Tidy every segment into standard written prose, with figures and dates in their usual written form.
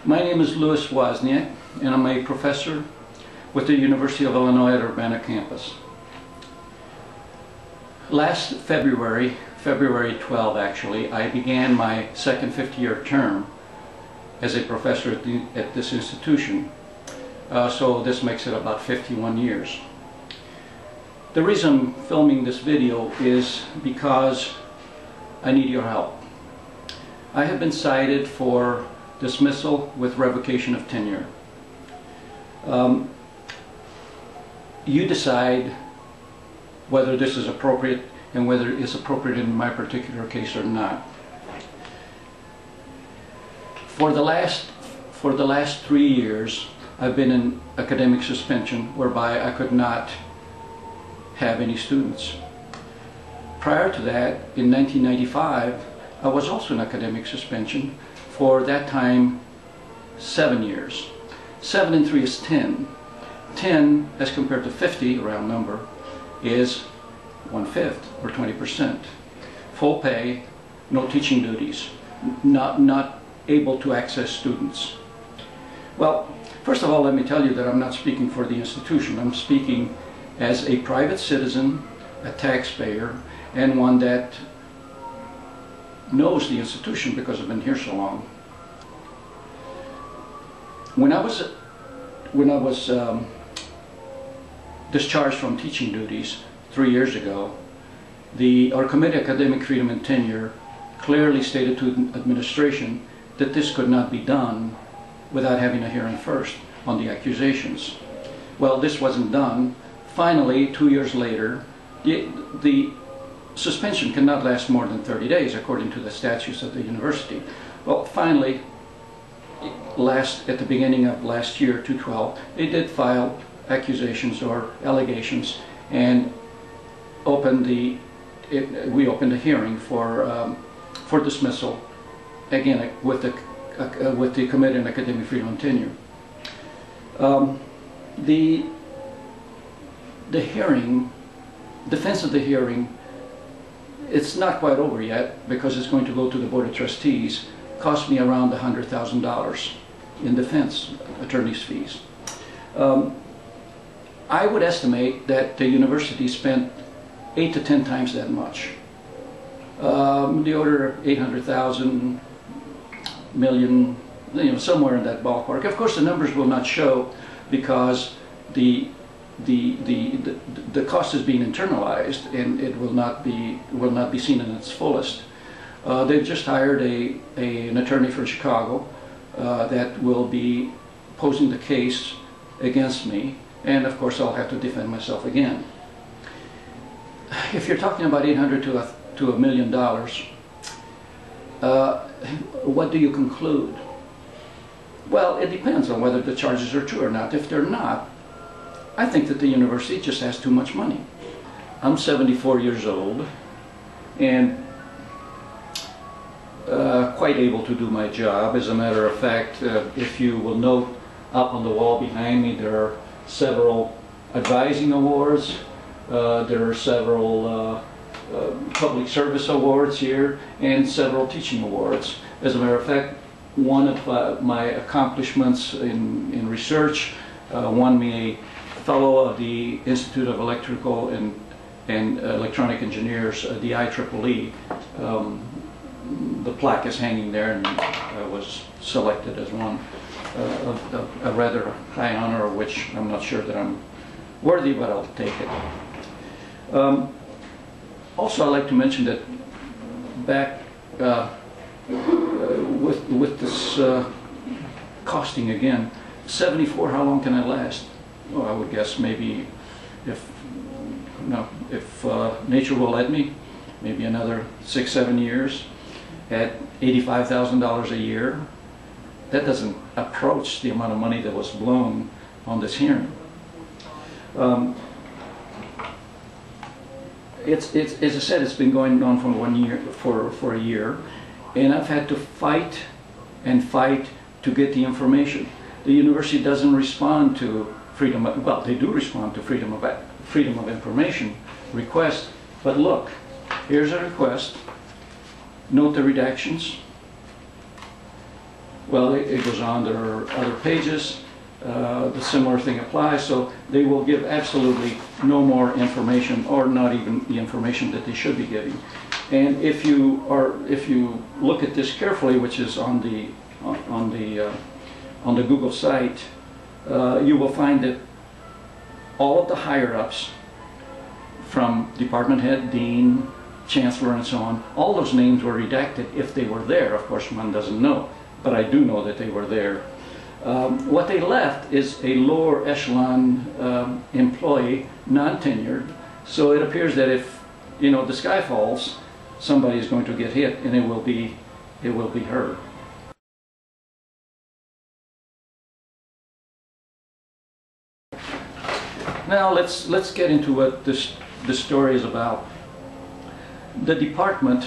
My name is Louis Wozniak, and I'm a professor with the University of Illinois at Urbana campus. Last February 12 actually, I began my second 50-year term as a professor at this institution. So this makes it about 51 years. The reason I'm filming this video is because I need your help. I have been cited for dismissal with revocation of tenure. You decide whether this is appropriate and whether it's appropriate in my particular case or not. For the last 3 years, I've been in academic suspension, whereby I could not have any students. Prior to that, in 1995, I was also in academic suspension for that time 7 years. 7 and 3 is 10. 10 as compared to 50, round number, is 1/5 or 20%. Full pay, no teaching duties, not able to access students. Well, first of all, let me tell you that I'm not speaking for the institution. I'm speaking as a private citizen, a taxpayer, and one that knows the institution because I've been here so long. When I was discharged from teaching duties 3 years ago, our Committee on Academic Freedom and Tenure clearly stated to the administration that this could not be done without having a hearing first on the accusations. Well, this wasn't done. Finally, 2 years later, the suspension cannot last more than 30 days according to the statutes of the university. Well, finally, at the beginning of last year, 2012, they did file accusations or allegations and we opened a hearing for dismissal, again with the Committee on Academic Freedom and Tenure. The hearing, defense of the hearing, it's not quite over yet because it's going to go to the Board of Trustees. Cost me around $100,000 in defense attorney's fees. I would estimate that the university spent 8 to 10 times that much. The order of 800,000 million, somewhere in that ballpark. Of course, the numbers will not show because the cost is being internalized and it will not be seen in its fullest. They've just hired an attorney from Chicago that will be posing the case against me, and of course I'll have to defend myself again. If you're talking about $800 to $1 million, what do you conclude? Well, it depends on whether the charges are true or not. If they're not, I think that the university just has too much money. I'm 74 years old and quite able to do my job. As a matter of fact, if you will note up on the wall behind me, there are several advising awards. There are several public service awards here and several teaching awards. As a matter of fact, one of my accomplishments in research won me a fellow of the Institute of Electrical and Electronic Engineers, the IEEE. The plaque is hanging there, and I was selected as one of a rather high honor, of which I'm not sure that I'm worthy, but I'll take it. Also, I'd like to mention that back with this costing again, 74, how long can I last? Well, I would guess maybe if nature will let me, maybe another 6-7 years at $85,000 a year. That doesn't approach the amount of money that was blown on this hearing. As I said, it's been going on for a year, and I've had to fight and fight to get the information. The university doesn't respond to freedom of, well, they do respond to freedom of information request, but look, here's a request, note the redactions. Well, it goes on. There are other pages. The similar thing applies, so they will give absolutely no more information, or not even the information that they should be giving. And if you look at this carefully, which is on the Google site, you will find that all of the higher-ups, from department head, dean, chancellor, and so on, all those names were redacted if they were there. Of course, one doesn't know, but I do know that they were there. What they left is a lower echelon employee, non-tenured. So it appears that if, you know, the sky falls, somebody is going to get hit, and it will be her. Now let's get into what this story is about. The department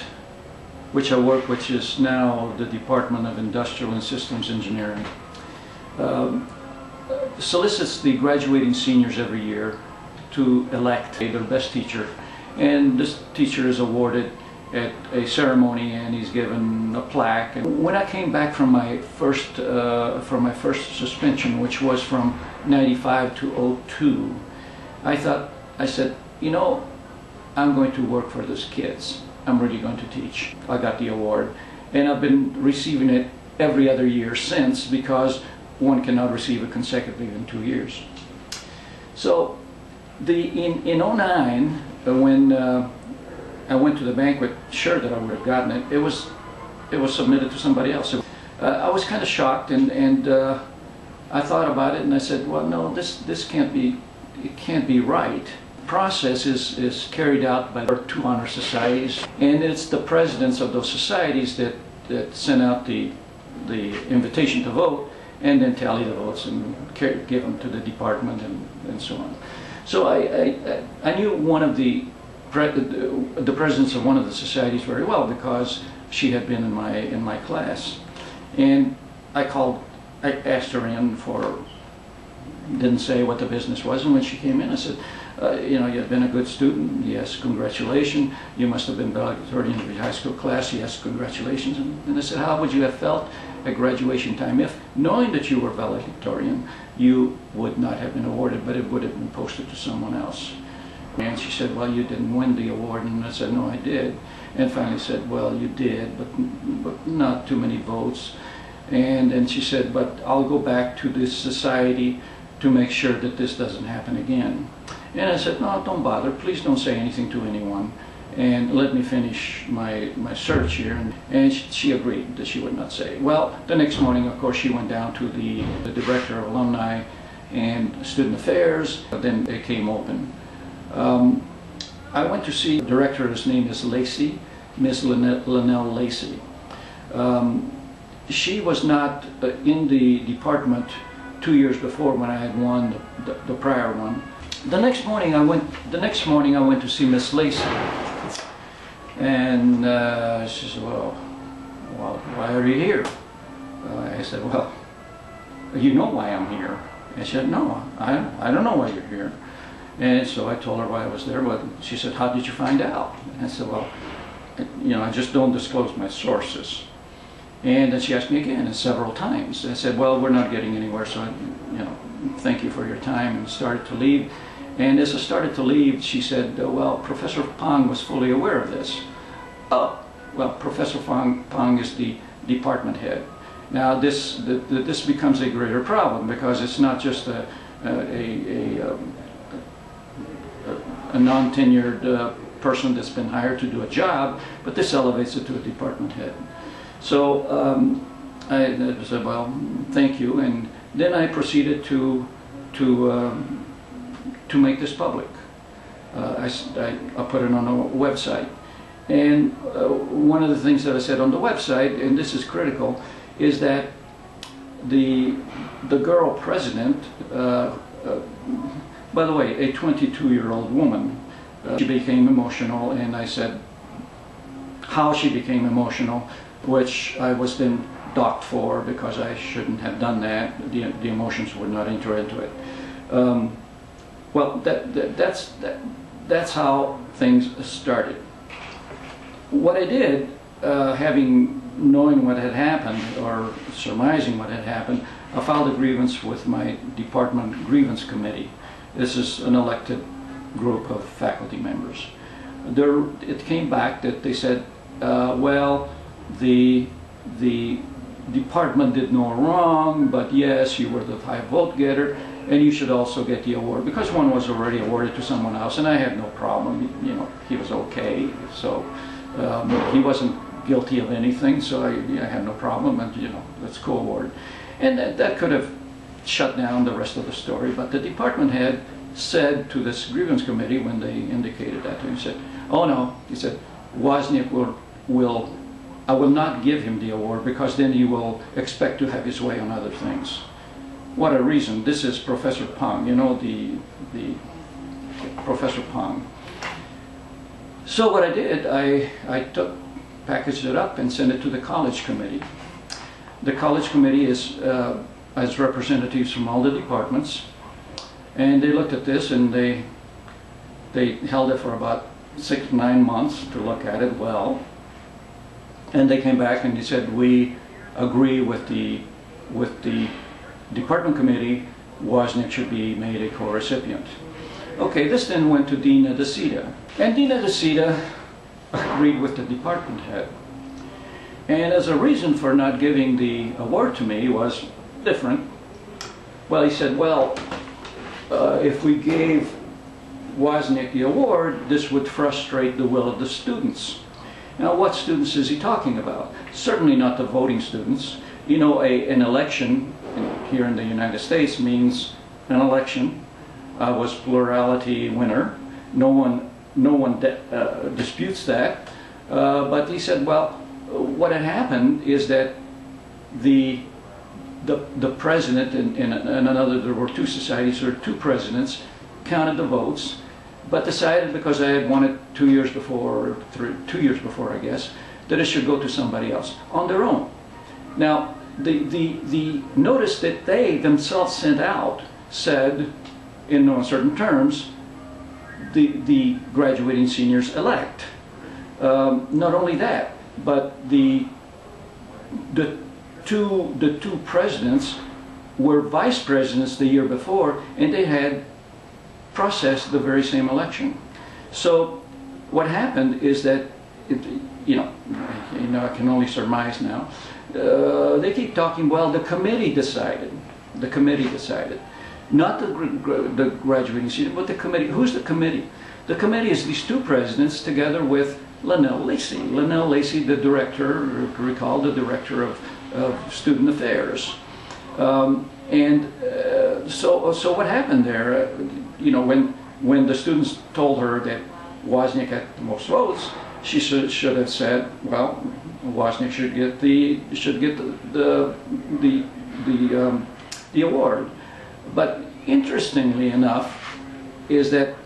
which I work, which is now the Department of Industrial and Systems Engineering, solicits the graduating seniors every year to elect their best teacher, and this teacher is awarded at a ceremony, and he's given a plaque. And when I came back from my first suspension, which was from '95 to '02, I said, you know, I'm going to work for those kids. I'm really going to teach. I got the award, and I've been receiving it every other year since, because one cannot receive it consecutively in 2 years. So in '09, when I went to the banquet, sure that I would have gotten it, it was submitted to somebody else. I was kind of shocked, and I thought about it, and I said, well, no, this can't be, it can't be right. The process is carried out by our 2 honor societies, and it's the presidents of those societies that send out the invitation to vote, and then tally the votes and give them to the department and so on. So I knew one of the presidents of one of the societies very well, because she had been in my class, and I asked her in for, didn't say what the business was, and when she came in, I said, you know, you've been a good student. Yes, congratulations. You must have been valedictorian of your high school class. Yes, congratulations. And I said, how would you have felt at graduation time if, knowing that you were valedictorian, you would not have been awarded, but it would have been posted to someone else? And she said, well, you didn't win the award. And I said, no, I did. And finally said, well, you did, but not too many votes. And then she said, but I'll go back to this society to make sure that this doesn't happen again. And I said, no, don't bother. Please don't say anything to anyone, and let me finish my search here. And she agreed that she would not say. Well, the next morning, of course, she went down to the director of alumni and student affairs. Then it came open. I went to see the director. His name is Lacey, Miss Linnell Lacey. She was not in the department 2 years before, when I had won the prior one. The next morning I went to see Miss Lacey, and she said, well, why are you here? I said, well, you know why I'm here. And she said, no, I don't know why you're here. And so I told her why I was there, but she said, how did you find out? And I said, well, you know, I just don't disclose my sources. And then she asked me again, and several times. I said, well, we're not getting anywhere, so, you know, thank you for your time, and started to leave. And as I started to leave, she said, well, Professor Pong was fully aware of this. Oh, well, Professor Pong is the department head. Now, this becomes a greater problem, because it's not just a non-tenured person that's been hired to do a job, but this elevates it to a department head. So I said, well, thank you, and then I proceeded to make this public. I put it on a website, and one of the things that I said on the website, and this is critical, is that the girl president, by the way, a 22-year-old woman, she became emotional, and I said how she became emotional, which I was then docked for, because I shouldn't have done that. The emotions would not enter into it. Well, that's how things started. What I did, having knowing what had happened, or surmising what had happened, I filed a grievance with my department grievance committee. This is an elected group of faculty members. It came back that they said, well, the department did no wrong, but yes, you were the high vote getter, and you should also get the award, because one was already awarded to someone else, and I had no problem. You know, he was okay, so he wasn't guilty of anything, so I had no problem, and you know, let's co-award. And that could have shut down the rest of the story, but the department head said to this grievance committee, when they indicated that to him, he said, oh no, he said, Wozniak I will not give him the award, because then he will expect to have his way on other things. What a reason. This is Professor Pang, you know, the Professor Pang. So what I did, I packaged it up and sent it to the college committee. The college committee has representatives from all the departments, and they looked at this, and they held it for about 6 to 9 months to look at it well, and they came back and they said, we agree with the department committee, Wozniak should be made a co-recipient. Okay, this then went to Dina DeSita, and Dina DeSita agreed with the department head. And as a reason for not giving the award to me was different. Well, he said, well, if we gave Wozniak the award, this would frustrate the will of the students. Now, what students is he talking about? Certainly not the voting students. You know, an election here in the United States means an election was plurality winner. No one disputes that. But he said, well, what had happened is that the president and another, there were 2 societies, or 2 presidents, counted the votes, but decided, because I had won it 2 years before, 2 years before, I guess, that it should go to somebody else on their own. Now, the notice that they themselves sent out said, in no uncertain terms, the graduating seniors elect. Not only that, but the two presidents were vice presidents the year before, and they had processed the very same election. So what happened is that, you know, I can only surmise now. They keep talking, well, the committee decided. The committee decided. Not the graduating senior, but the committee. Who's the committee? The committee is these 2 presidents together with Linnell Lacey. Linnell Lacey, the director, recall, the director of student affairs. So what happened there? You know, when the students told her that Wozniak had the most votes, she should have said, well, Wozniak should get the award. But interestingly enough, is that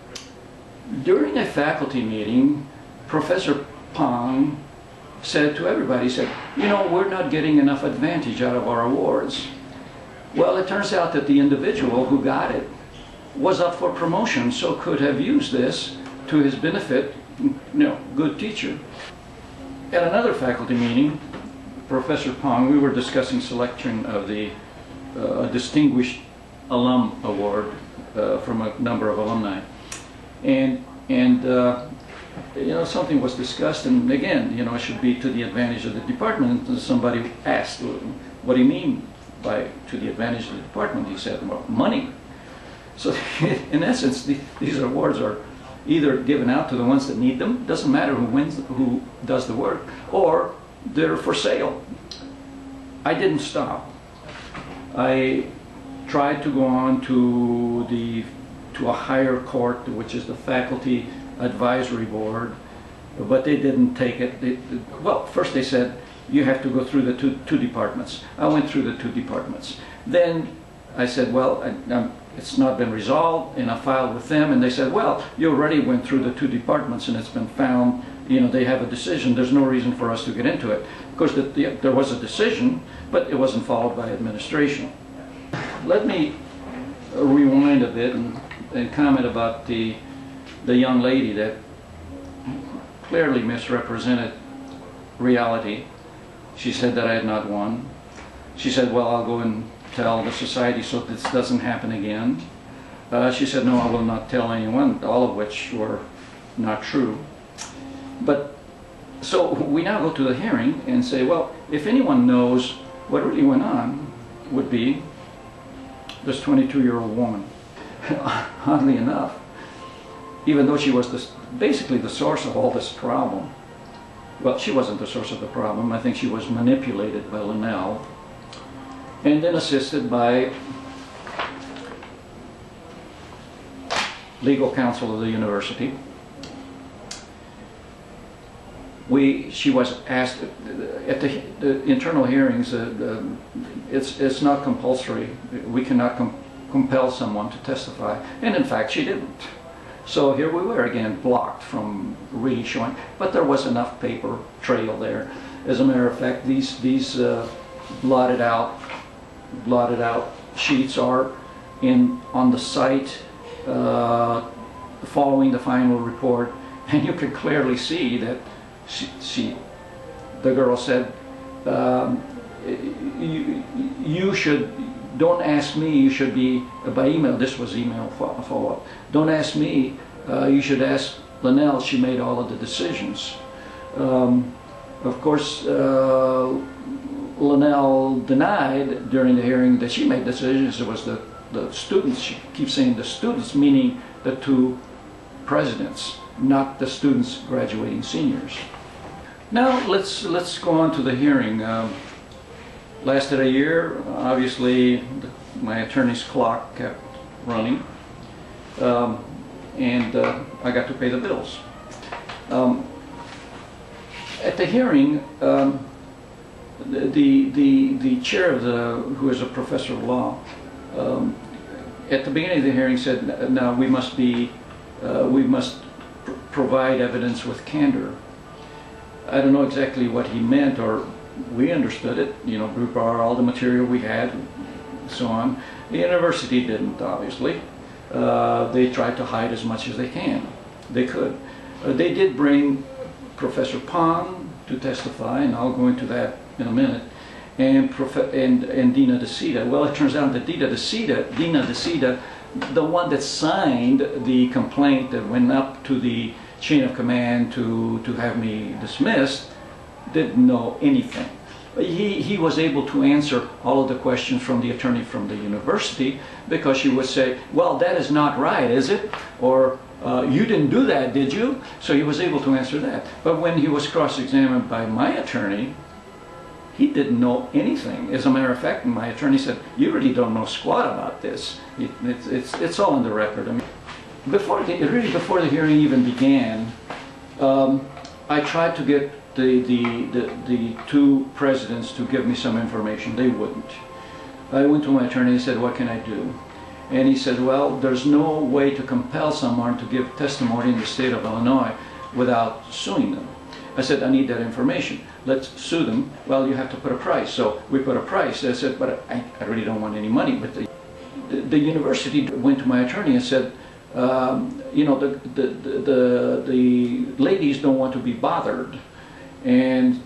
during a faculty meeting, Professor Pang said to everybody, he said, you know, we're not getting enough advantage out of our awards. Well, it turns out that the individual who got it was up for promotion, so could have used this to his benefit, you know, good teacher. At another faculty meeting, Professor Pang, we were discussing selection of the Distinguished Alum Award from a number of alumni. And you know, something was discussed, and again, you know, it should be to the advantage of the department. And somebody asked, what do you mean by to the advantage of the department? He said, well, money. So in essence, these awards are either given out to the ones that need them, doesn't matter who wins, who does the work, or they're for sale. I didn't stop. I tried to go on to a higher court, which is the Faculty Advisory Board, but they didn't take it. Well, first they said, you have to go through the two departments. I went through the 2 departments. Then I said, well, it's not been resolved, and I filed with them, and they said, well, you already went through the 2 departments and it's been found, you know, they have a decision, there's no reason for us to get into it. Of course, there was a decision, but it wasn't followed by administration. Let me rewind a bit and comment about the young lady that clearly misrepresented reality. She said that I had not won. She said, well, I'll go and tell the society so this doesn't happen again. She said, no, I will not tell anyone, all of which were not true. But so we now go to the hearing and say, well, if anyone knows what really went on, would be this 22-year-old woman. Oddly enough, even though she was basically the source of all this problem, well, she wasn't the source of the problem. I think she was manipulated by Linnell and then assisted by legal counsel of the university. She was asked at the internal hearings. It's not compulsory. We cannot compel someone to testify, and in fact, she didn't. So here we were again, blocked from really showing. But there was enough paper trail there. As a matter of fact, these blotted out sheets are on the site following the final report, and you can clearly see that. The girl said, you should, don't ask me, you should be, by email, this was email follow-up, don't ask me, you should ask Linnell, she made all of the decisions. Of course, Linnell denied during the hearing that she made decisions. It was the students, she keeps saying the students, meaning the two presidents, not the students graduating seniors. Now let's go on to the hearing. Lasted a year. Obviously, my attorney's clock kept running, and I got to pay the bills. At the hearing, the chair of who is a professor of law, at the beginning of the hearing said, "Now we must provide evidence with candor." I don't know exactly what he meant, or we understood it. You know, we brought all the material we had, and so on. The university didn't, obviously. They tried to hide as much as they could. They did bring Professor Pong to testify, and I'll go into that in a minute, and Dina DeCita. Well, it turns out that Dina DeCita, the one that signed the complaint that went up to the chain of command to have me dismissed, didn't know anything. He was able to answer all of the questions from the attorney from the university, because she would say, well, that is not right, is it? Or you didn't do that, did you? So he was able to answer that. But when he was cross-examined by my attorney, he didn't know anything. As a matter of fact, my attorney said, you really don't know squat about this. It's all on the record. I mean, before the hearing even began, I tried to get the two presidents to give me some information. They wouldn't. I went to my attorney and said, what can I do? And he said, well, there's no way to compel someone to give testimony in the state of Illinois without suing them. I said, I need that information. Let's sue them. Well, you have to put a price. So we put a price. I said, but I really don't want any money. But the university went to my attorney and said, you know, the ladies don't want to be bothered, and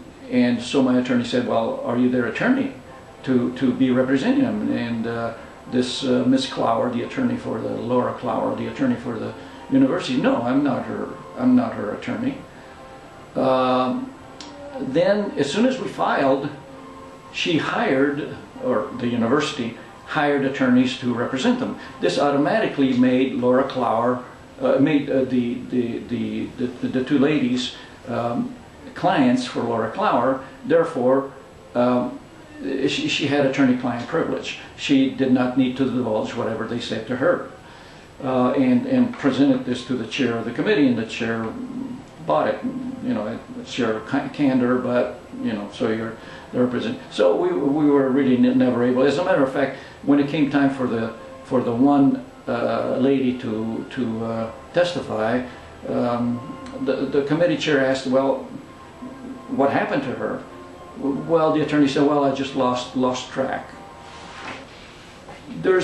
so my attorney said, well, are you their attorney to be representing them? And this Miss Clower, the attorney for Laura Clower, the attorney for the university, no, I'm not her attorney. Then as soon as we filed, she hired, or the university hired attorneys to represent them. This automatically made Laura Clower, made the two ladies clients for Laura Clower. Therefore, she had attorney-client privilege. She did not need to divulge whatever they said to her, and presented this to the chair of the committee, and the chair bought it. You know, it's your candor, but you know, so you're the representative. So we were really never able. As a matter of fact, when it came time for the one lady to testify, the committee chair asked, well, what happened to her? Well, the attorney said, well, I just lost track. There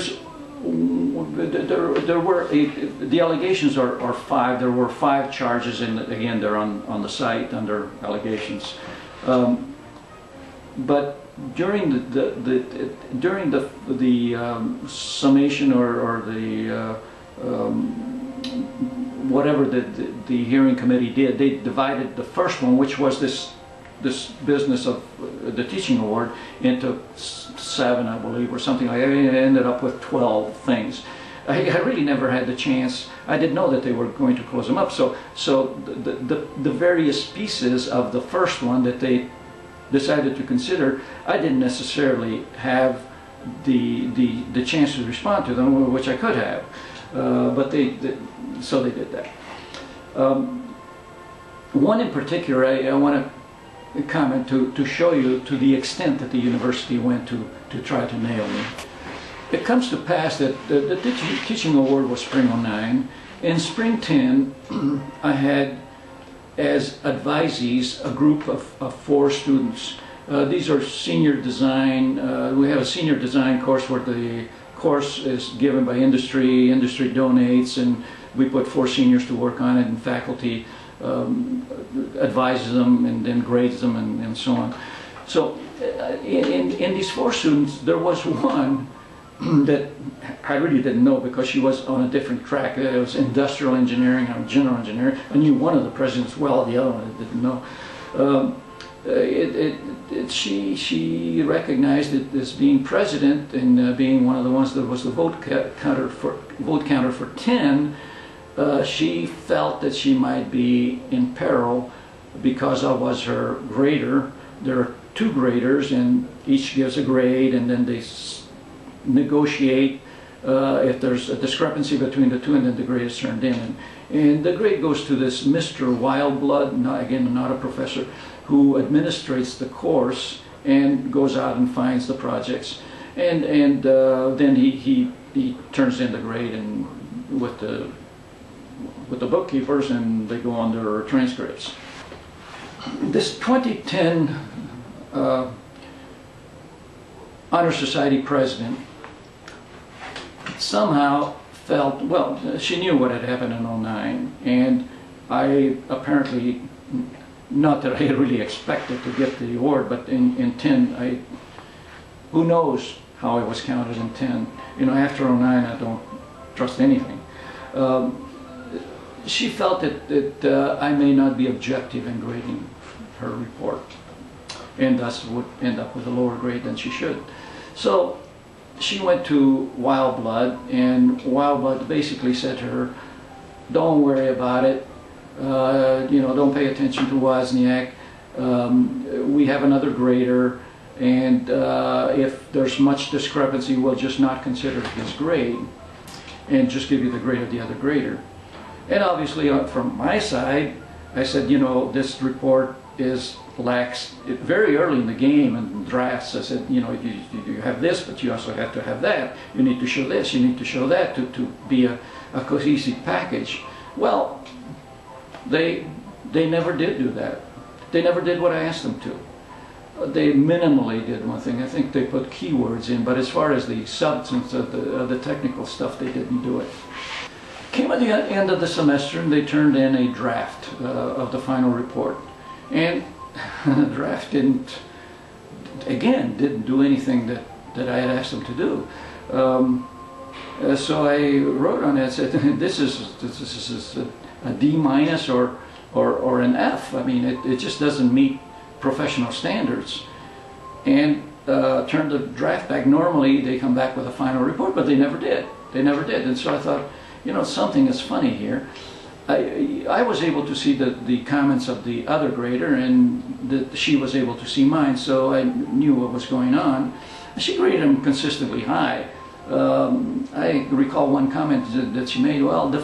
were the allegations are five. There were 5 charges, and again, they're on the site under allegations. but during the summation or the whatever the hearing committee did, they divided the first one, which was this business of the teaching award, into 7, I believe, or something like that. It ended up with 12 things. I really never had the chance. I didn't know that they were going to close them up. So the various pieces of the first one that they decided to consider, I didn't necessarily have the chance to respond to them, which I could have. But so they did that. One in particular, I want to comment to show you to the extent that the university went to try to nail me. It comes to pass that the teaching award was spring '09. In spring 10, I had as advisees a group of 4 students. These are senior design. We have a senior design course where the course is given by industry. Industry donates, and we put 4 seniors to work on it, and faculty advises them and then grades them and so on. So in these 4 students, there was one that I really didn't know because she was on a different track. It was industrial engineering and general engineering. I knew one of the presidents well, the other one I didn't know. She recognized it as being president and being one of the ones that was the vote counter for 10. She felt that she might be in peril because I was her grader. There are 2 graders, and each gives a grade, and then they negotiate if there's a discrepancy between the 2, and then the grade is turned in. And the grade goes to this Mr. Wildblood, again, not a professor, who administrates the course and goes out and finds the projects. And then he turns in the grade and with the bookkeepers, and they go on their transcripts. This 2010 Honor Society president somehow felt, well, she knew what had happened in '09, and I apparently, not that I had really expected to get the award, but in 10, who knows how I was counted in 10. You know, after '09, I don't trust anything. She felt that I may not be objective in grading her report, and thus would end up with a lower grade than she should. So she went to Wildblood, and Wildblood basically said to her, "Don't worry about it. You know, don't pay attention to Wozniak. We have another grader, and if there's much discrepancy, we'll just not consider his grade and just give you the grade of the other grader." And obviously, from my side, I said, you know, this report lacks very early in the game and drafts. I said, you know, you have this, but you also have to have that. You need to show this, you need to show that to be a cohesive package. Well, they never did do that. They never did what I asked them to. They minimally did one thing. I think they put keywords in, but as far as the substance of the technical stuff, they didn't do it. Came at the end of the semester, and they turned in a draft of the final report. And the draft didn't do anything that I had asked them to do. So I wrote on it and said, this is a D- or an F. I mean, it just doesn't meet professional standards. And turned the draft back. Normally they come back with a final report, but they never did. They never did. And so I thought, you know, something is funny here. I was able to see the comments of the other grader, and she was able to see mine, so I knew what was going on. She graded them consistently high. I recall one comment that she made, well, the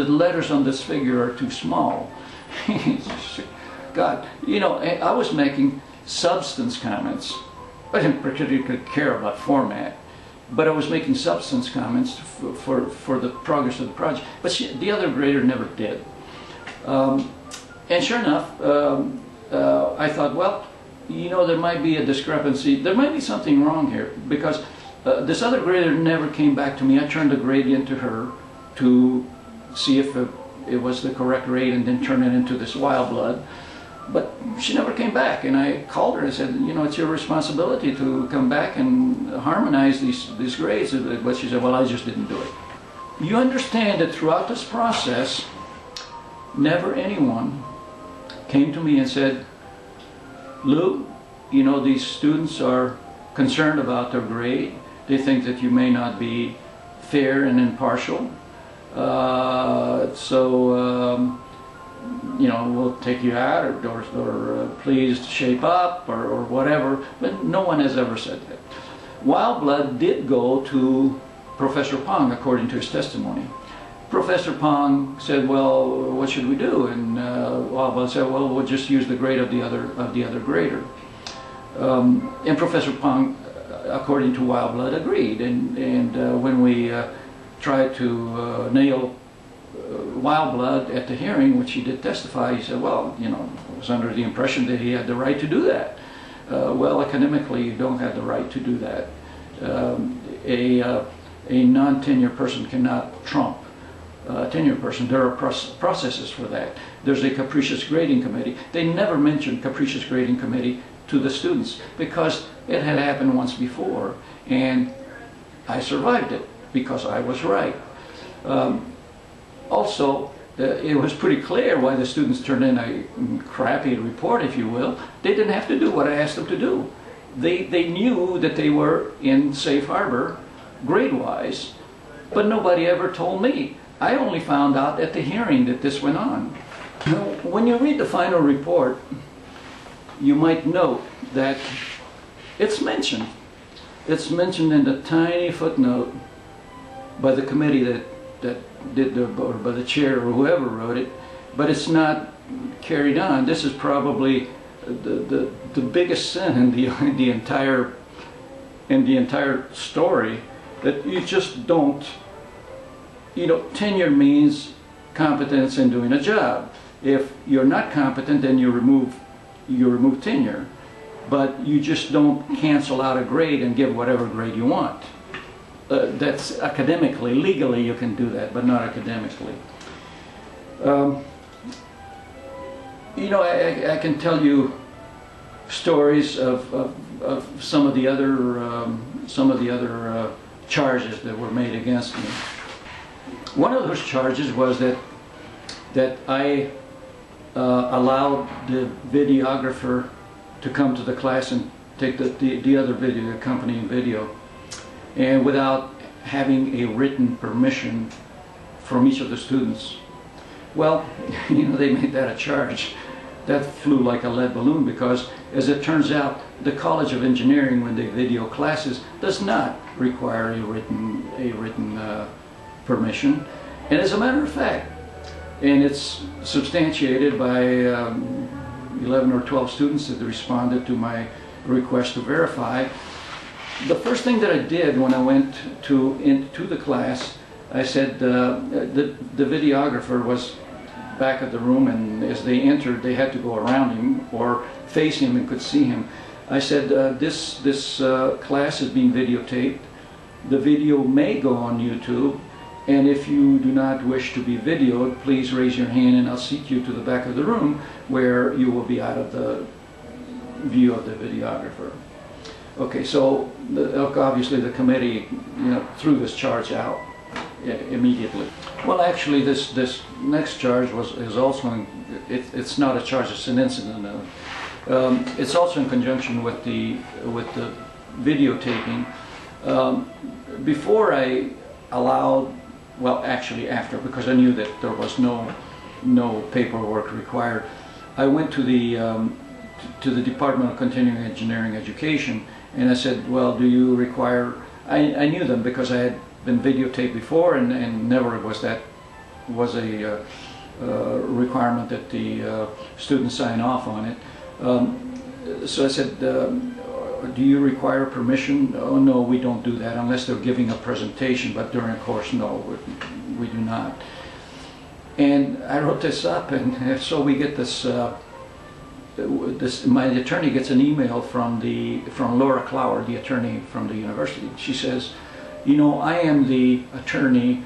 letters on this figure are too small. God, you know, I was making substance comments. I didn't particularly care about format, but I was making substance comments for the progress of the project. But the other grader never did. And sure enough, I thought, well, you know, there might be a discrepancy. There might be something wrong here, because this other grader never came back to me. I turned the grade into her to see if it was the correct grade, and then turn it into this Wildblood. But she never came back, and I called her and said, you know, it's your responsibility to come back and harmonize these grades. But she said, well, I just didn't do it. You understand that throughout this process, never anyone came to me and said, Lou, you know, these students are concerned about their grade. They think that you may not be fair and impartial. You know, we'll take you out, or please shape up, or whatever. But no one has ever said that. Wild Blood did go to Professor Pong, according to his testimony. Professor Pong said, well, what should we do? And Wild Blood said, well, we'll just use the grade of the other grader. And Professor Pong, according to Wild Blood, agreed. And when we tried to nail Wild Blood at the hearing, which he did testify, he said, well, you know, I was under the impression that he had the right to do that. Well, academically, you don't have the right to do that. A non-tenure person cannot trump a tenured person. There are processes for that. There's a capricious grading committee. They never mentioned capricious grading committee to the students because it had happened once before, and I survived it because I was right. Also, it was pretty clear why the students turned in a crappy report, if you will. They didn't have to do what I asked them to do. They knew that they were in safe harbor, grade-wise, but nobody ever told me. I only found out at the hearing that this went on. Now, when you read the final report, you might note that it's mentioned. It's mentioned in the tiny footnote by the committee that did or by the chair or whoever wrote it, but it's not carried on. This is probably the biggest sin in the entire story, that you just don't. You know, tenure means competence in doing a job. If you're not competent, then you remove tenure, but you just don't cancel out a grade and give whatever grade you want. That's academically, legally you can do that, but not academically. You know, I can tell you stories of some of the other charges that were made against me. One of those charges was that I allowed the videographer to come to the class and take the other video, the accompanying video, and without having a written permission from each of the students. Well, you know, they made that a charge. That flew like a lead balloon because, as it turns out, the College of Engineering, when they video classes, does not require a written permission. And as a matter of fact, and it's substantiated by 11 or 12 students that responded to my request to verify. The first thing that I did when I went into the class, I said the videographer was back of the room, and as they entered, they had to go around him or face him and could see him. I said, this class is being videotaped. The video may go on YouTube, and if you do not wish to be videoed, please raise your hand and I'll seat you to the back of the room where you will be out of the view of the videographer. Okay, so obviously the committee, you know, threw this charge out immediately. Well, actually, this next charge is also it's not a charge; it's an incident. It's also in conjunction with the videotaping. Before I allowed, well, actually after, because I knew that there was no paperwork required, I went to the Department of Continuing Engineering Education, and I said, well, do you require, I knew them because I had been videotaped before, and never was a requirement that the students sign off on it. So I said, do you require permission? Oh, no, we don't do that unless they're giving a presentation, but during a course, no, we do not. And I wrote this up, and so we get this, my attorney gets an email from Laura Clower, the attorney from the university. She says, you know, I am the attorney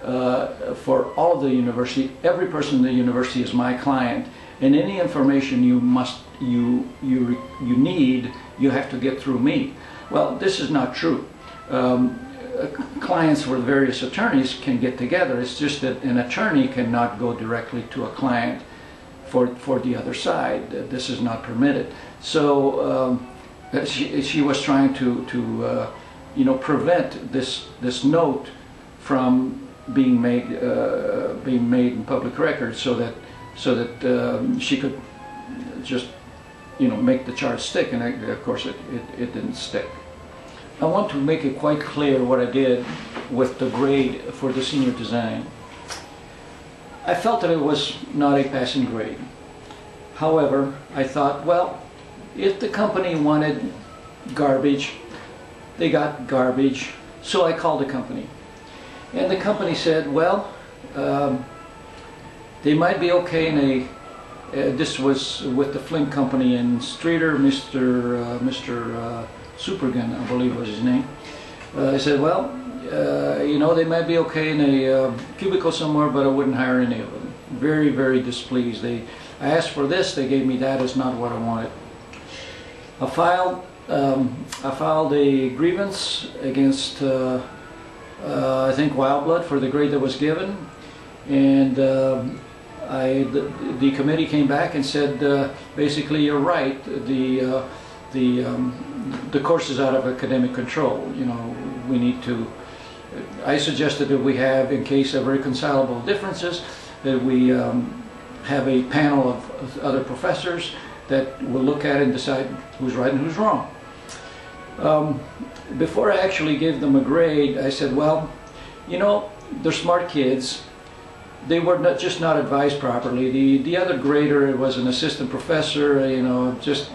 for all of the university. Every person in the university is my client. and any information you need, you have to get through me. Well, this is not true. Clients with various attorneys can get together. It's just that an attorney cannot go directly to a client for the other side. This is not permitted. So she was trying to you know, prevent this note from being made in public record, so that she could just, you know, make the charge stick, and of course it didn't stick. I want to make it quite clear what I did with the grade for the senior design. I felt that it was not a passing grade. However, I thought, well, if the company wanted garbage, they got garbage, so I called the company. And the company said, well, they might be okay in a, this was with the Flint company in Streeter, Mr. Supergun, I believe was his name. I said, well, you know, they might be okay in a cubicle somewhere, but I wouldn't hire any of them. Very, very displeased. I asked for this, they gave me that. It's not what I wanted. I filed a grievance against, I think, Wildblood for the grade that was given, and the committee came back and said, basically, you're right. The course is out of academic control. You know, we need to. I suggested that we have, in case of irreconcilable differences, that we have a panel of other professors that will look at it and decide who's right and who's wrong. Before I actually gave them a grade, I said, well, you know, they're smart kids. They were just not advised properly. The other grader was an assistant professor, you know, just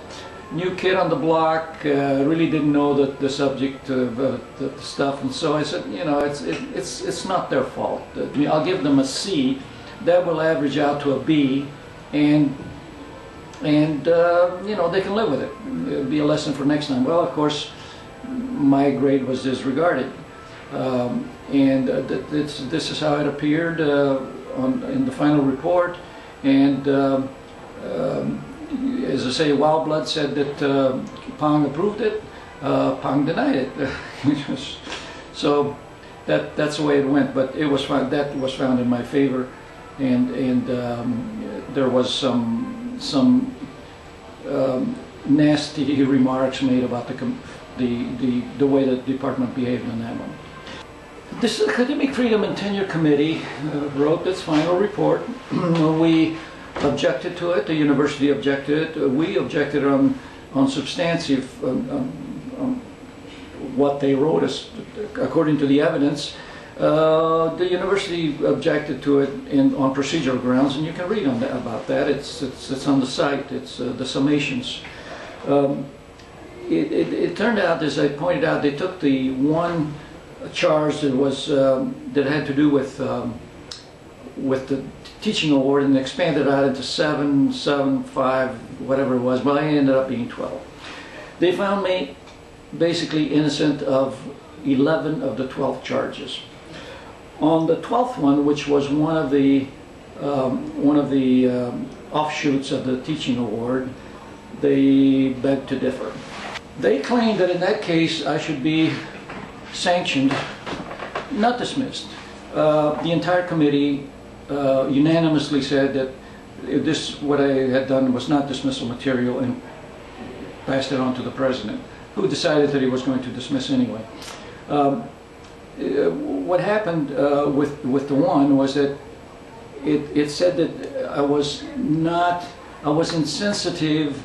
new kid on the block, really didn't know the subject of the stuff, and so I said, you know, it's not their fault. I'll give them a C. That will average out to a B, and you know, they can live with it. It'll be a lesson for next time. Well, of course, my grade was disregarded, and this is how it appeared in the final report. And as I say, Wildblood said that Pong approved it. Pong denied it. So that's the way it went. But it was found, that was found in my favor, and there was some nasty remarks made about the way the department behaved on that one. This Academic Freedom and Tenure Committee wrote its final report. We objected to it. The university objected. We objected on substantive what they wrote us. According to the evidence, the university objected to it on procedural grounds, and you can read on that, about that. It's on the site. It's the summations. It turned out, as I pointed out, they took the one charge that was that had to do with the teaching award and expanded out into 7, 5, whatever it was. But I ended up being 12. They found me basically innocent of 11 of the 12 charges. On the 12th one, which was one of the offshoots of the teaching award, they begged to differ. They claimed that in that case I should be sanctioned, not dismissed. The entire committee unanimously said that what I had done was not dismissal material, and passed it on to the president, who decided that he was going to dismiss anyway. What happened with the one was that it said that I was insensitive.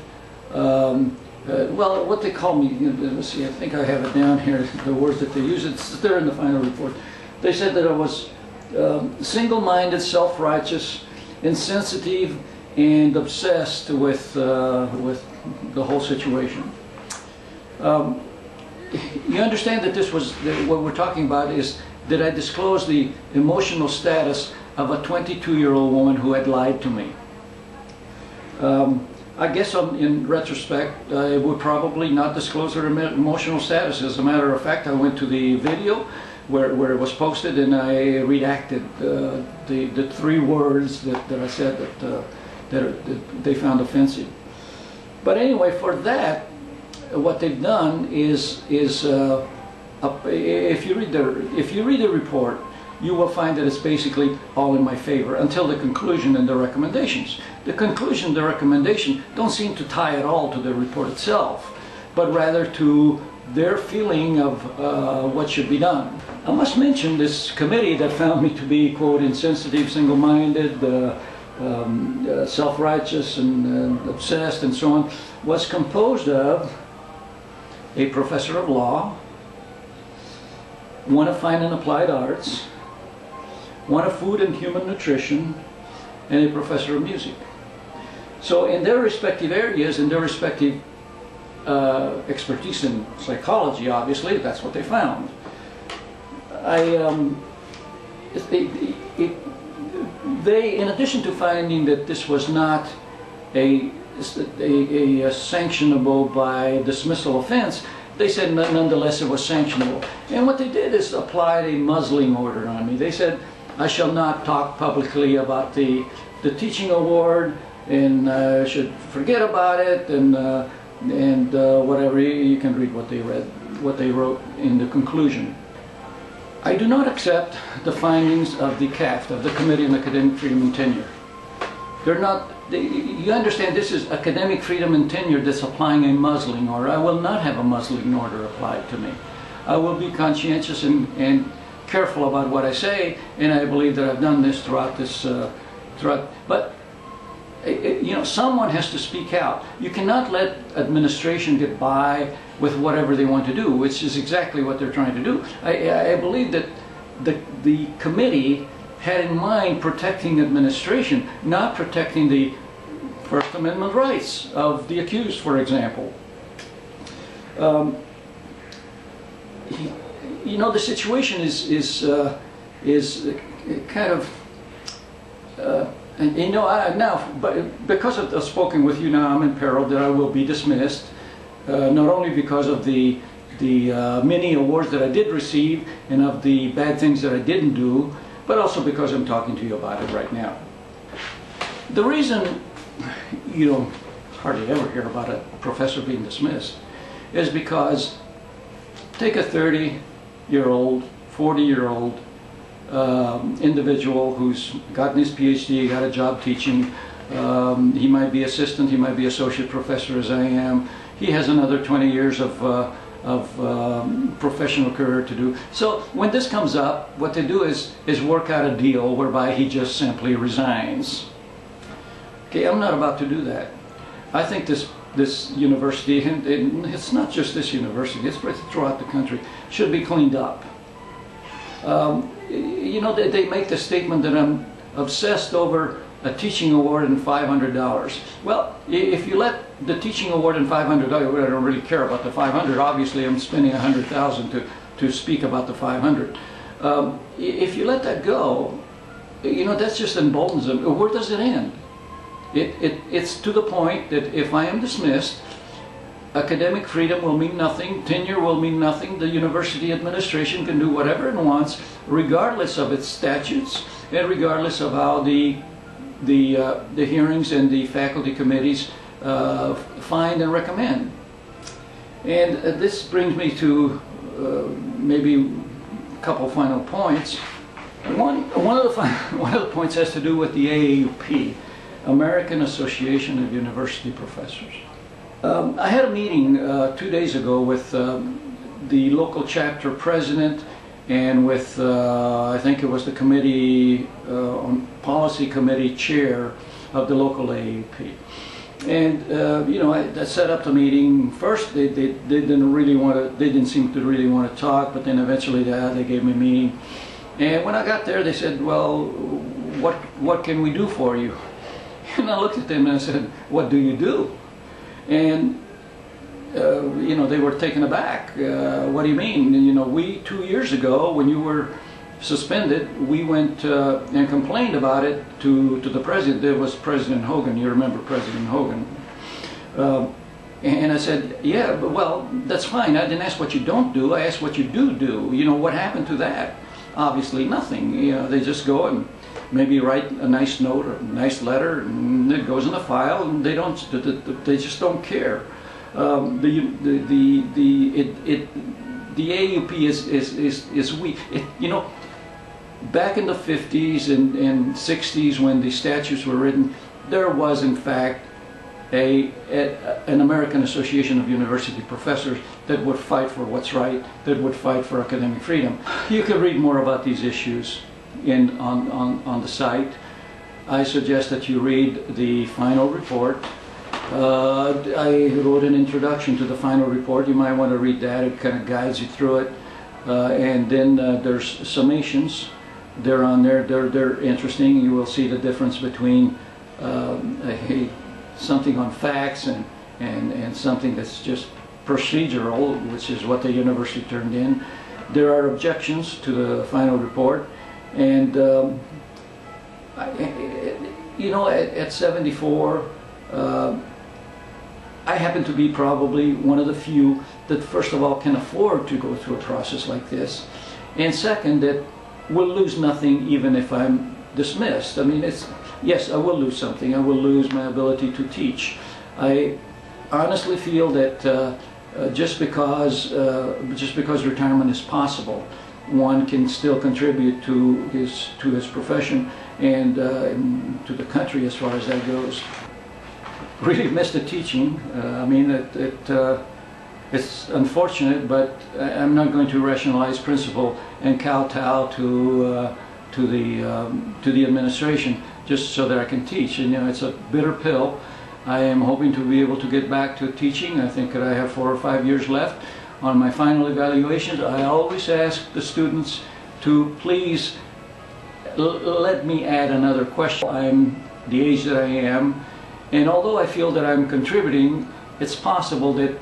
Well, what they call me, let's see, I think I have it down here, the words that they use, it's there in the final report. They said that I was single-minded, self-righteous, insensitive, and obsessed with the whole situation. You understand that this was, what we're talking about is, did I disclose the emotional status of a 22-year-old woman who had lied to me? I guess in retrospect, I would probably not disclose her emotional status. As a matter of fact, I went to the video where it was posted, and I redacted the 3 words that I said that that they found offensive. But anyway, for that, what they've done is if you read the report, you will find that it's basically all in my favor until the conclusion and the recommendations. The conclusion and the recommendation don't seem to tie at all to the report itself, but rather to their feeling of what should be done. I must mention this committee that found me to be, quote, insensitive, single-minded, self-righteous and obsessed and so on, was composed of a professor of law, one of fine and applied arts, one of food and human nutrition, and a professor of music. So in their respective areas, in their respective expertise in psychology, obviously, that's what they found. They, in addition to finding that this was not a sanctionable by dismissal offense, they said nonetheless it was sanctionable. And what they did is applied a muzzling order on me. They said I shall not talk publicly about the teaching award, and I should forget about it, and whatever. You can read what they wrote in the conclusion. I do not accept the findings of the CAFT, of the Committee on Academic Freedom and Tenure. They're not. You understand, this is academic freedom and tenure that's applying a muzzling order. I will not have a muzzling order applied to me. I will be conscientious and careful about what I say, and I believe that I've done this throughout this. But you know, someone has to speak out. You cannot let administration get by with whatever they want to do, which is exactly what they're trying to do. I believe that the committee had in mind protecting administration, not protecting the First Amendment rights of the accused, for example. You know, the situation is kind of, and you know, because of spoken with you now, I'm in peril that I will be dismissed, not only because of the many awards that I did receive and of the bad things that I didn't do, but also because I'm talking to you about it right now. The reason you don't hardly ever hear about a professor being dismissed is because take a 30-year-old, 40-year-old individual who's gotten his PhD, got a job teaching. He might be assistant, he might be associate professor as I am. He has another 20 years of professional career to do. So when this comes up, what they do is work out a deal whereby he just simply resigns. Okay, I'm not about to do that. I think this university, and it's not just this university, it's throughout the country, should be cleaned up. You know, they make the statement that I'm obsessed over a teaching award and $500. Well, if you let the teaching award and $500, I don't really care about the $500. Obviously, I'm spending $100,000 to speak about the $500. If you let that go, you know, that's just emboldens them. Where does it end? It's to the point that if I am dismissed, academic freedom will mean nothing, tenure will mean nothing, the university administration can do whatever it wants, regardless of its statutes and regardless of how the hearings and the faculty committees find and recommend. And this brings me to maybe a couple final points. One of the points has to do with the AAUP, American Association of University Professors. I had a meeting 2 days ago with the local chapter president and with, I think it was the committee, on policy committee chair of the local AAUP. And, you know, I set up the meeting. First, they didn't really want to, they didn't seem to really want to talk, but then eventually they gave me a meeting. And when I got there, they said, well, what can we do for you? And I looked at them and I said, what do you do? And you know, they were taken aback. What do you mean? And, you know, 2 years ago, when you were suspended, we went and complained about it to the president. There was President Hogan. You remember President Hogan? And I said, yeah, but, well, that's fine. I didn't ask what you don't do. I asked what you do. You know, what happened to that? obviously nothing. You know, they just go and maybe write a nice note or a nice letter, and it goes in the file, and they just don't care. The AUP is weak. You know, back in the 50s and 60s when the statutes were written, there was in fact an American Association of University Professors that would fight for what's right, that would fight for academic freedom. You can read more about these issues on the site. I suggest that you read the final report. I wrote an introduction to the final report. You might want to read that. It kind of guides you through it. And then there's summations. They're on there. They're interesting. You will see the difference between something on facts and something that's just procedural, which is what the university turned in. There are objections to the final report, and you know, at 74, I happen to be probably one of the few that first of all can afford to go through a process like this, and second, that will lose nothing even if I'm dismissed. I mean, yes, I will lose something. I will lose my ability to teach. I honestly feel that just because retirement is possible, one can still contribute to his profession and to the country as far as that goes. Really miss the teaching. I mean, it's unfortunate, but I'm not going to rationalize principle and kowtow to the administration just so that I can teach. And, you know, it's a bitter pill. I am hoping to be able to get back to teaching. I think that I have 4 or 5 years left. On my final evaluations, I always ask the students to please let me add another question. I'm the age that I am, and although I feel that I'm contributing, it's possible that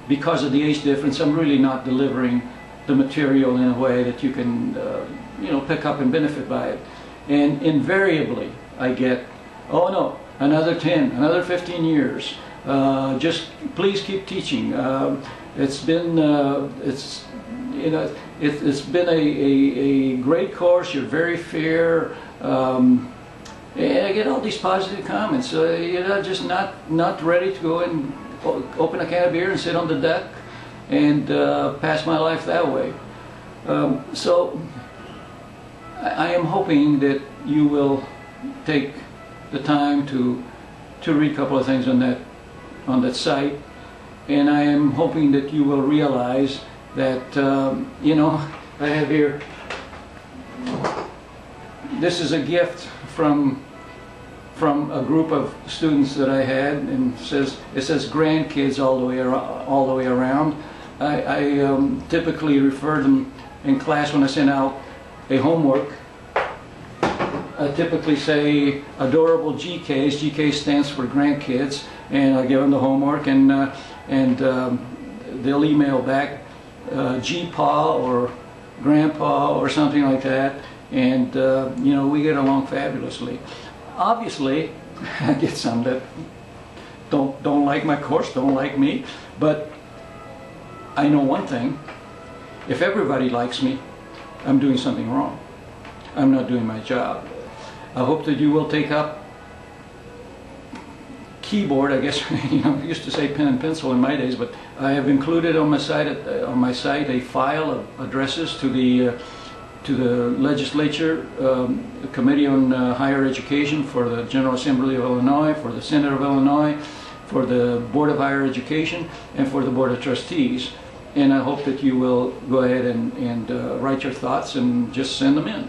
because of the age difference, I'm really not delivering the material in a way that you can you know, pick up and benefit by it. And invariably I get, oh no, another 10, another 15 years, just please keep teaching. It's been you know, it's been a great course. You're very fair. And I get all these positive comments. You know, just not ready to go and open a can of beer and sit on the deck and pass my life that way. So I am hoping that you will take the time to read a couple of things on that site, and I am hoping that you will realize that you know, I have here, this is a gift from a group of students that I had, and it says grandkids all the way around. I typically refer them in class when I send out a homework. I typically say adorable GKs. GK stands for grandkids, and I give them the homework, and they'll email back GPA or Grandpa or something like that, and you know, we get along fabulously. Obviously, I get some that don't like my course, don't like me, but I know one thing: if everybody likes me, I'm doing something wrong. I'm not doing my job. I hope that you will take up keyboard, I guess. You know, I used to say pen and pencil in my days, but I have included on my site a file of addresses to the legislature, the Committee on Higher Education, for the General Assembly of Illinois, for the Senate of Illinois, for the Board of Higher Education, and for the Board of Trustees. And I hope that you will go ahead and write your thoughts and just send them in.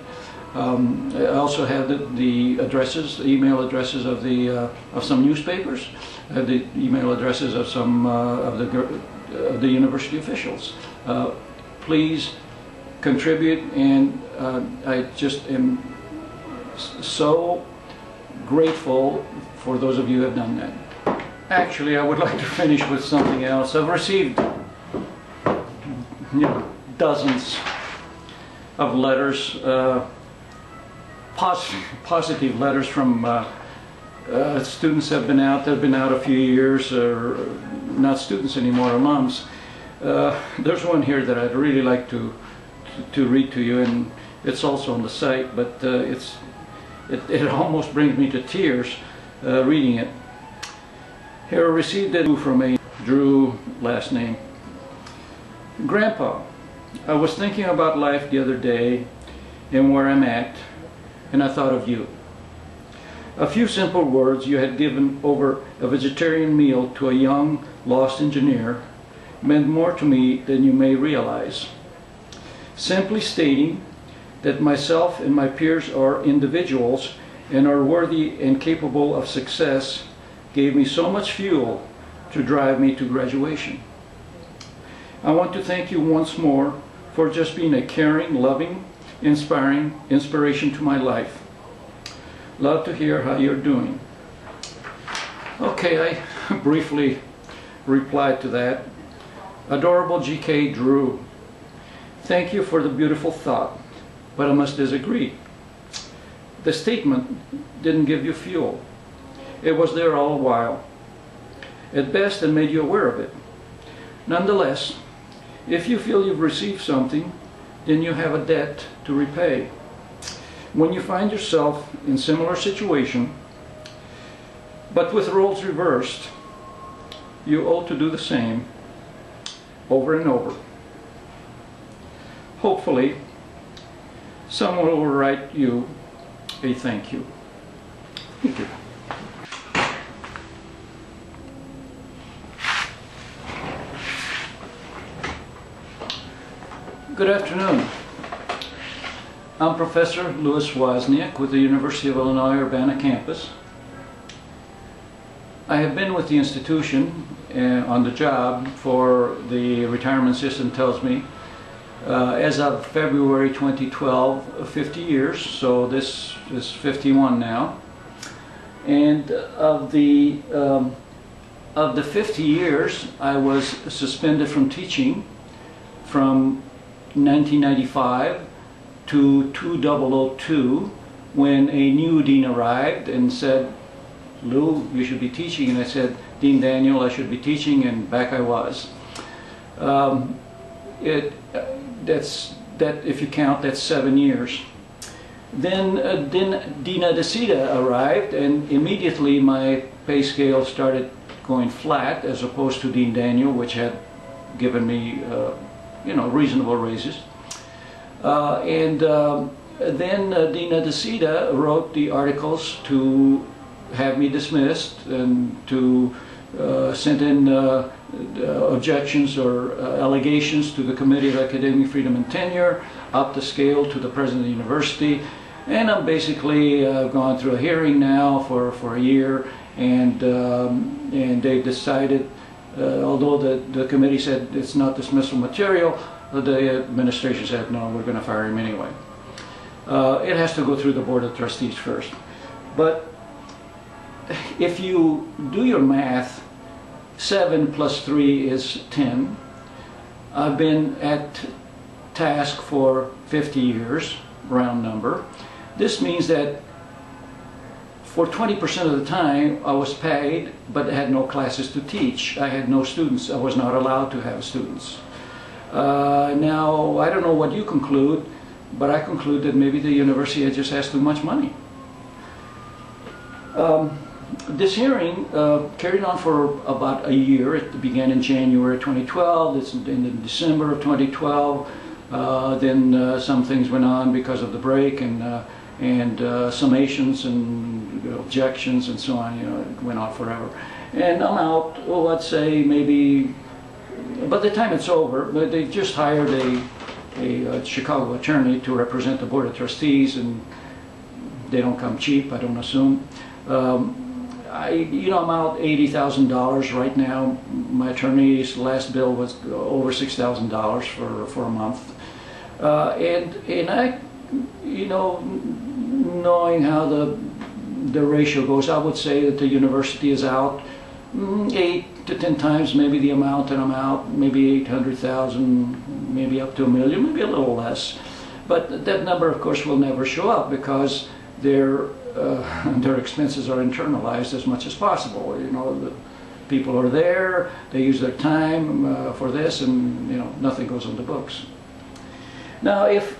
I also have the addresses, the email addresses of some newspapers. I have the email addresses of some of the university officials. Please contribute, and I just am so grateful for those of you who have done that. Actually, I would like to finish with something else. I've received, you know, dozens of letters, positive letters from students that have been out a few years, or not students anymore, alums. There's one here that I'd really like to read to you, and It's also on the site, but it almost brings me to tears reading it. Here, I received it from a Drew last name. Grandpa, I was thinking about life the other day and where I'm at, and I thought of you. A few simple words you had given over a vegetarian meal to a young, lost engineer meant more to me than you may realize. Simply stating that myself and my peers are individuals and are worthy and capable of success gave me so much fuel to drive me to graduation. I want to thank you once more for just being a caring, loving, inspiring inspiration to my life. Love to hear how you're doing. Okay, I briefly replied to that. Adorable GK Drew, thank you for the beautiful thought, but I must disagree. The statement didn't give you fuel. It was there all the while. At best, it made you aware of it. Nonetheless, if you feel you've received something, then you have a debt to repay. When you find yourself in similar situation, but with roles reversed, you ought to do the same over and over. Hopefully, someone will write you a thank you. Thank you. Good afternoon. I'm Professor Louis Wozniak with the University of Illinois Urbana campus. I have been with the institution on the job for, the retirement system tells me, as of February 2012, 50 years, so this is 51 now. And of the 50 years, I was suspended from teaching from 1995 to 2002, when a new dean arrived and said, Lou, you should be teaching. And I said, Dean Daniel, I should be teaching, and back I was. If you count, that's 7 years. Then Dina DeSita arrived, and immediately my pay scale started going flat, as opposed to Dean Daniel, which had given me reasonable raises. Then Dina DeSita wrote the articles to have me dismissed and to send in objections or allegations to the Committee of Academic Freedom and Tenure, up the scale to the President of the University. And I'm basically gone through a hearing now for a year, and they decided, although the committee said it's not dismissal material, the administration said, no, we're going to fire him anyway. It has to go through the Board of Trustees first. But if you do your math, 7 plus 3 is 10. I've been at task for 50 years, round number. This means that for 20% of the time I was paid, but had no classes to teach. I had no students. I was not allowed to have students. Now, I don't know what you conclude, but I conclude that maybe the university just has too much money. This hearing carried on for about a year. It began in January 2012, it's in December of 2012. Then some things went on because of the break, and summations and objections and so on. It went on forever. And I'm out, well, let's say maybe, by the time it's over, but they just hired a Chicago attorney to represent the Board of Trustees, and they don't come cheap, I don't assume. I'm out $80,000 right now. My attorney's last bill was over $6,000 for a month. And I, knowing how the ratio goes, I would say that the university is out 8 to 10 times maybe the amount that I'm out, maybe 800,000, maybe up to $1 million, maybe a little less. But that number, of course, will never show up because their expenses are internalized as much as possible. The people are there, they use their time for this, and nothing goes on the books. Now, if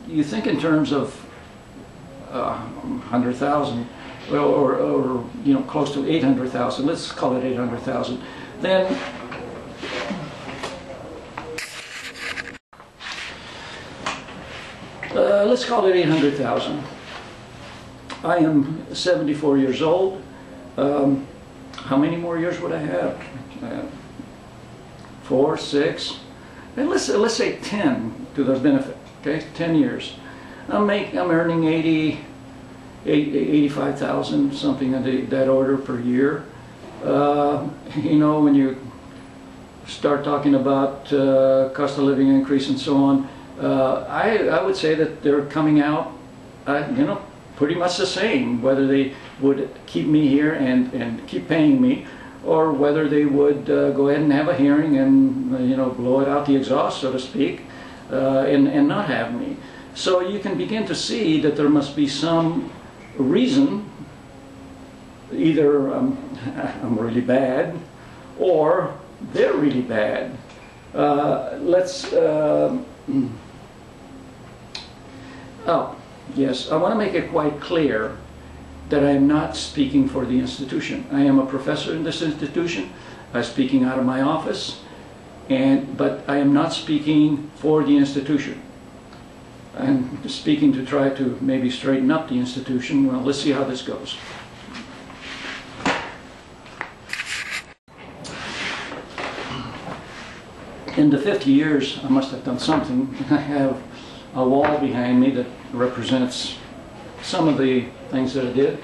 you think in terms of 100,000, or you know, close to 800,000, let's call it 800,000, then let's call it 800,000. I am 74 years old. How many more years would I have? 4, 6, and let's say 10 to their benefit. Okay, 10 years. I'm earning 85,000, something of that order per year. You know, when you start talking about cost of living increase and so on, I would say that they're coming out, you know, pretty much the same, whether they would keep me here and keep paying me, or whether they would go ahead and have a hearing and you know, blow it out the exhaust, so to speak, and not have me. So you can begin to see that there must be some reason. Either I'm really bad, or they're really bad. Oh, yes, I want to make it quite clear that I am not speaking for the institution. I am a professor in this institution. I'm speaking out of my office, but I am not speaking for the institution. I'm speaking to try to maybe straighten up the institution. Well, let's see how this goes. In the 50 years, I must have done something. I have a wall behind me that represents some of the things that I did.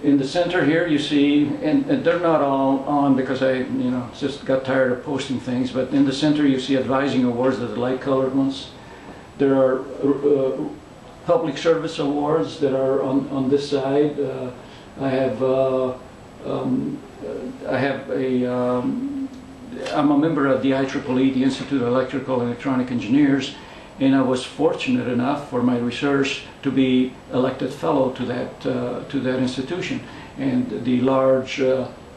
In the center here you see, and they're not all on because I, you know, just got tired of posting things, but in the center you see advising awards, the light colored ones. There are public service awards that are on this side. I'm a member of the IEEE, the Institute of Electrical and Electronic Engineers, and I was fortunate enough for my research to be elected fellow to that institution. And the large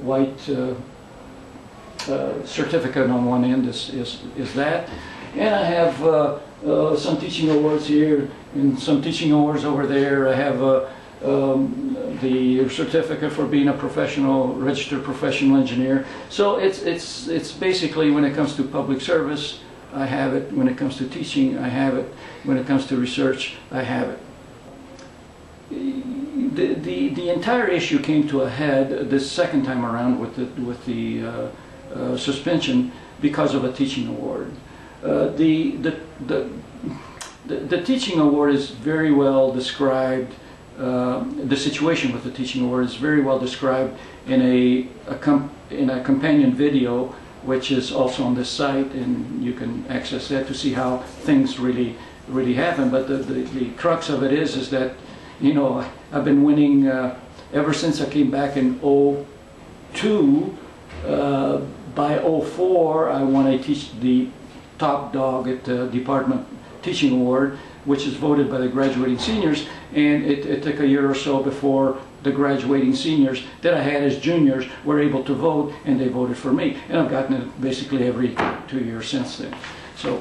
white certificate on one end is that. And I have some teaching awards here and some teaching awards over there. I have the certificate for being a registered professional engineer. So it's basically, when it comes to public service, I have it. When it comes to teaching, I have it. When it comes to research, I have it. The entire issue came to a head this second time around with the suspension because of a teaching award. The teaching award is very well described. The situation with the teaching award is very well described in a companion video, which is also on this site, and you can access that to see how things really happen. But the crux of it is that, you know, I've been winning ever since I came back in '02. By '04, I won the top dog at the department teaching award, which is voted by the graduating seniors, and it took a year or so before the graduating seniors that I had as juniors were able to vote, and they voted for me. And I've gotten it basically every 2 years since then. So